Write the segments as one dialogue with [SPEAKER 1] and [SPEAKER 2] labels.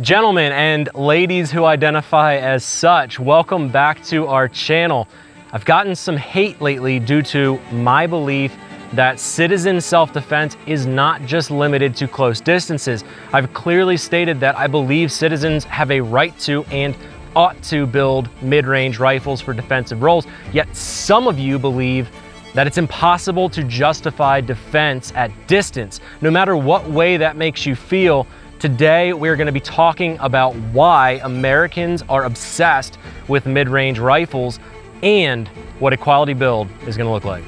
[SPEAKER 1] Gentlemen and ladies who identify as such, welcome back to our channel. I've gotten some hate lately due to my belief that citizen self-defense is not just limited to close distances. I've clearly stated that I believe citizens have a right to and ought to build mid-range rifles for defensive roles, yet some of you believe that it's impossible to justify defense at distance, no matter what way that makes you feel. Today, we're going to be talking about why Americans are obsessed with mid-range rifles and what a quality build is going to look like.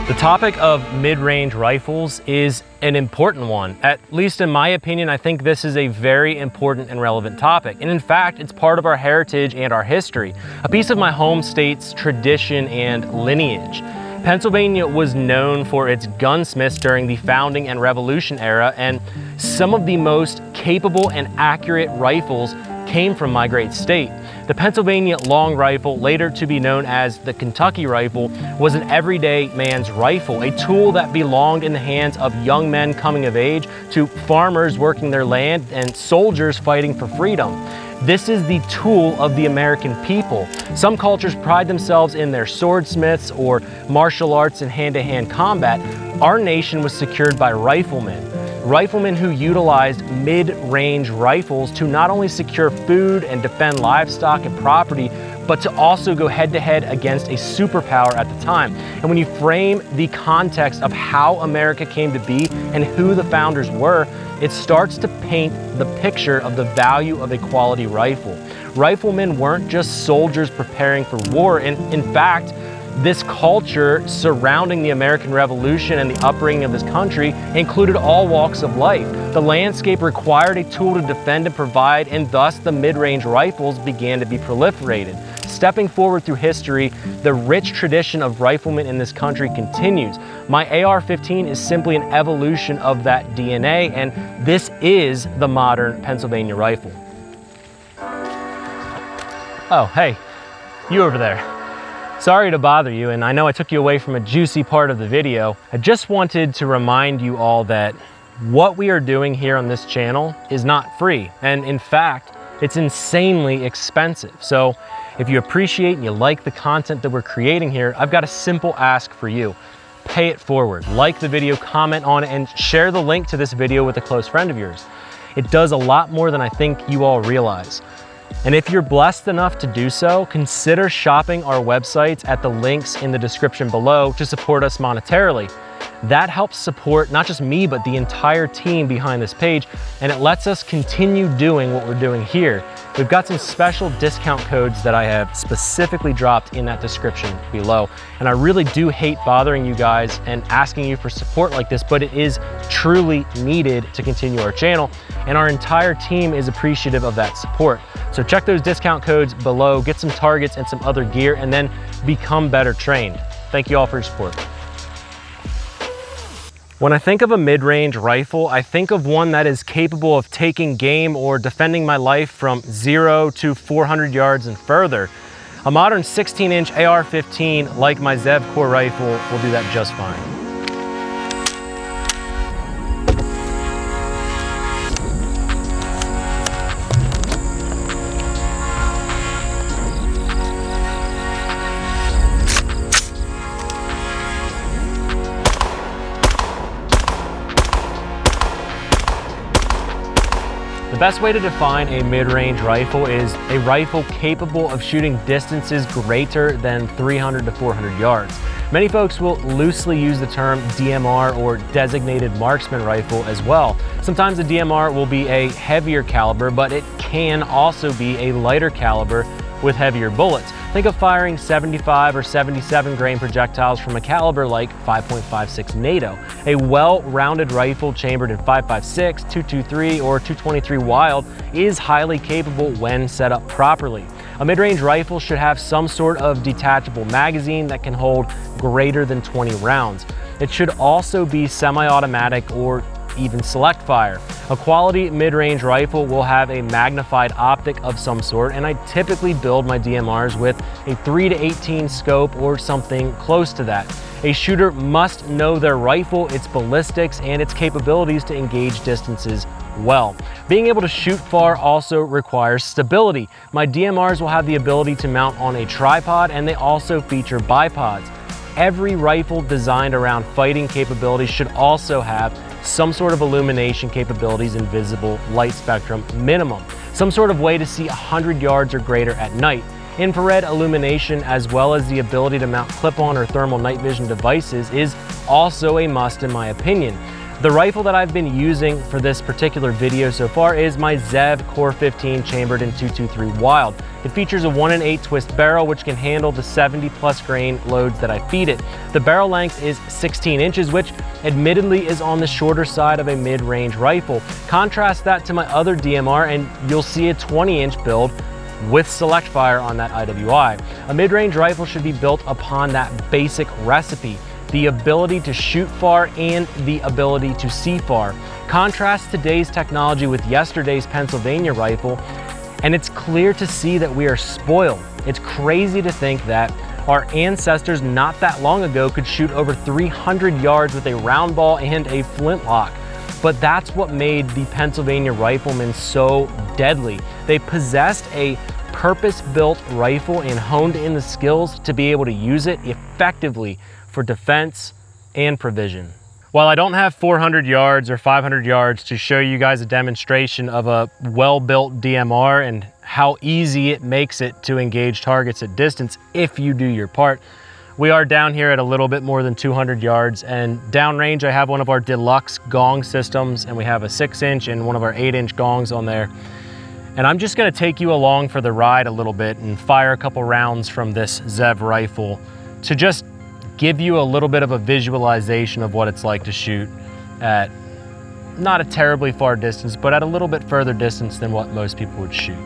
[SPEAKER 1] The topic of mid-range rifles is an important one. At least in my opinion, I think this is a very important and relevant topic. And in fact, it's part of our heritage and our history, a piece of my home state's tradition and lineage. Pennsylvania was known for its gunsmiths during the founding and Revolution era, and some of the most capable and accurate rifles came from my great state. The Pennsylvania long rifle, later to be known as the Kentucky rifle, was an everyday man's rifle, a tool that belonged in the hands of young men coming of age to farmers working their land and soldiers fighting for freedom. This is the tool of the American people. Some cultures pride themselves in their swordsmiths or martial arts and hand-to-hand combat. Our nation was secured by riflemen. Riflemen who utilized mid-range rifles to not only secure food and defend livestock and property, but to also go head-to-head against a superpower at the time. And when you frame the context of how America came to be and who the founders were, it starts to paint the picture of the value of a quality rifle. Riflemen weren't just soldiers preparing for war, and in fact, this culture surrounding the American Revolution and the upbringing of this country included all walks of life. The landscape required a tool to defend and provide, and thus the mid-range rifles began to be proliferated. Stepping forward through history, the rich tradition of riflemen in this country continues. My AR-15 is simply an evolution of that DNA, and this is the modern Pennsylvania rifle. Oh, hey, you over there. Sorry to bother you, and I know I took you away from a juicy part of the video. I just wanted to remind you all that what we are doing here on this channel is not free, and in fact, it's insanely expensive. So if you appreciate and you like the content that we're creating here, I've got a simple ask for you. Pay it forward. Like the video, comment on it, and share the link to this video with a close friend of yours. It does a lot more than I think you all realize. And if you're blessed enough to do so, consider shopping our websites at the links in the description below to support us monetarily. That helps support not just me, but the entire team behind this page, and it lets us continue doing what we're doing here. We've got some special discount codes that I have specifically dropped in that description below. And I really do hate bothering you guys and asking you for support like this, but it is truly needed to continue our channel, and our entire team is appreciative of that support. So check those discount codes below, get some targets and some other gear, and then become better trained. Thank you all for your support. When I think of a mid-range rifle, I think of one that is capable of taking game or defending my life from 0 to 400 yards and further. A modern 16-inch AR-15, like my Zev Core rifle, will do that just fine. The best way to define a mid-range rifle is a rifle capable of shooting distances greater than 300 to 400 yards. Many folks will loosely use the term DMR or designated marksman rifle as well. Sometimes a DMR will be a heavier caliber, but it can also be a lighter caliber with heavier bullets. Think of firing 75 or 77 grain projectiles from a caliber like 5.56 NATO. A well-rounded rifle chambered in 5.56, 223, or 223 Wild is highly capable when set up properly. A mid-range rifle should have some sort of detachable magazine that can hold greater than 20 rounds. It should also be semi-automatic or even select fire. A quality mid-range rifle will have a magnified optic of some sort, and I typically build my DMRs with a 3-18 scope or something close to that. A shooter must know their rifle, its ballistics, and its capabilities to engage distances well. Being able to shoot far also requires stability. My DMRs will have the ability to mount on a tripod, and they also feature bipods. Every rifle designed around fighting capabilities should also have some sort of illumination capabilities and visible light spectrum minimum. Some sort of way to see 100 yards or greater at night. Infrared illumination, as well as the ability to mount clip-on or thermal night vision devices, is also a must in my opinion. The rifle that I've been using for this particular video so far is my Zev Core 15 chambered in 223 Wild. It features a 1-in-8 twist barrel which can handle the 70+ grain loads that I feed it. The barrel length is 16 inches, which admittedly is on the shorter side of a mid-range rifle. Contrast that to my other DMR and you'll see a 20-inch build with select fire on that IWI. A mid-range rifle should be built upon that basic recipe: the ability to shoot far and the ability to see far. Contrast today's technology with yesterday's Pennsylvania rifle, and it's clear to see that we are spoiled. It's crazy to think that our ancestors not that long ago could shoot over 300 yards with a round ball and a flintlock. But that's what made the Pennsylvania riflemen so deadly. They possessed a purpose-built rifle and honed in the skills to be able to use it effectively for defense and provision. While I don't have 400 yards or 500 yards to show you guys a demonstration of a well-built DMR and how easy it makes it to engage targets at distance if you do your part, we are down here at a little bit more than 200 yards, and downrange I have one of our deluxe gong systems, and we have a 6-inch and one of our 8-inch gongs on there. And I'm just gonna take you along for the ride a little bit and fire a couple rounds from this Zev rifle to just give you a little bit of a visualization of what it's like to shoot at not a terribly far distance, but at a little bit further distance than what most people would shoot.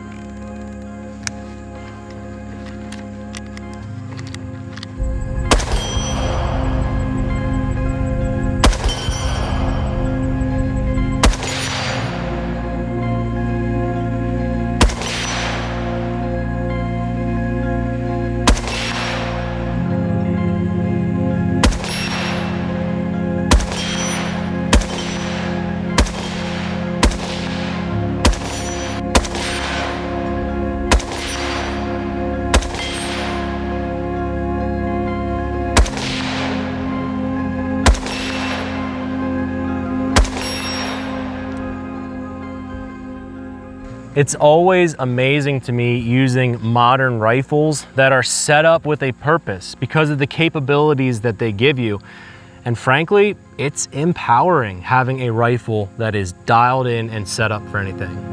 [SPEAKER 1] It's always amazing to me using modern rifles that are set up with a purpose because of the capabilities that they give you. And frankly, it's empowering having a rifle that is dialed in and set up for anything.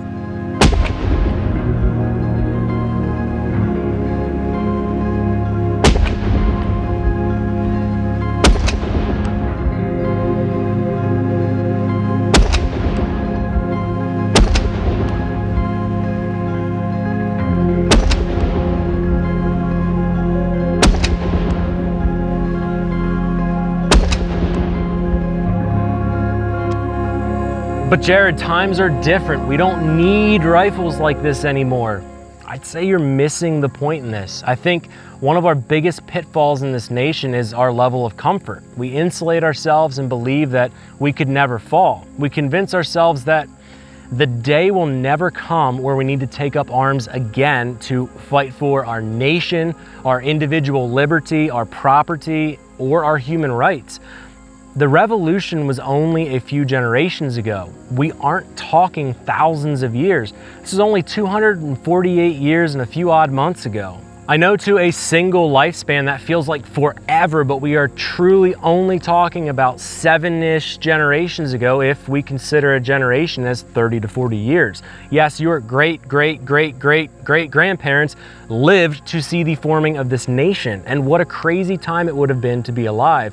[SPEAKER 1] But Jared, times are different. We don't need rifles like this anymore. I'd say you're missing the point in this. I think one of our biggest pitfalls in this nation is our level of comfort. We insulate ourselves and believe that we could never fall. We convince ourselves that the day will never come where we need to take up arms again to fight for our nation, our individual liberty, our property, or our human rights. The revolution was only a few generations ago. We aren't talking thousands of years. This is only 248 years and a few odd months ago. I know to a single lifespan that feels like forever, but we are truly only talking about 7-ish generations ago if we consider a generation as 30 to 40 years. Yes, your great-great-great-great-great-grandparents lived to see the forming of this nation, and what a crazy time it would have been to be alive.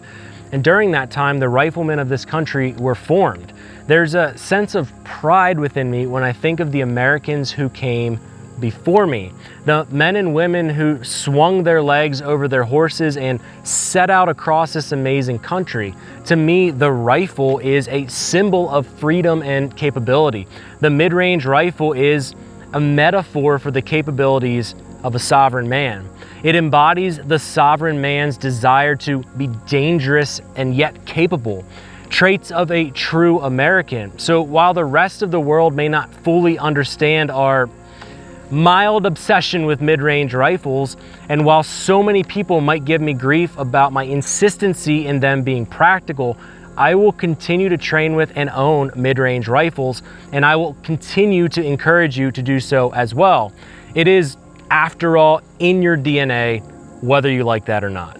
[SPEAKER 1] And during that time, the riflemen of this country were formed. There's a sense of pride within me when I think of the Americans who came before me. The men and women who swung their legs over their horses and set out across this amazing country. To me, the rifle is a symbol of freedom and capability. The mid-range rifle is a metaphor for the capabilities of a sovereign man. It embodies the sovereign man's desire to be dangerous and yet capable, traits of a true American. So while the rest of the world may not fully understand our mild obsession with mid-range rifles, and while so many people might give me grief about my insistency in them being practical, I will continue to train with and own mid-range rifles, and I will continue to encourage you to do so as well. It is, after all, in your DNA, whether you like that or not.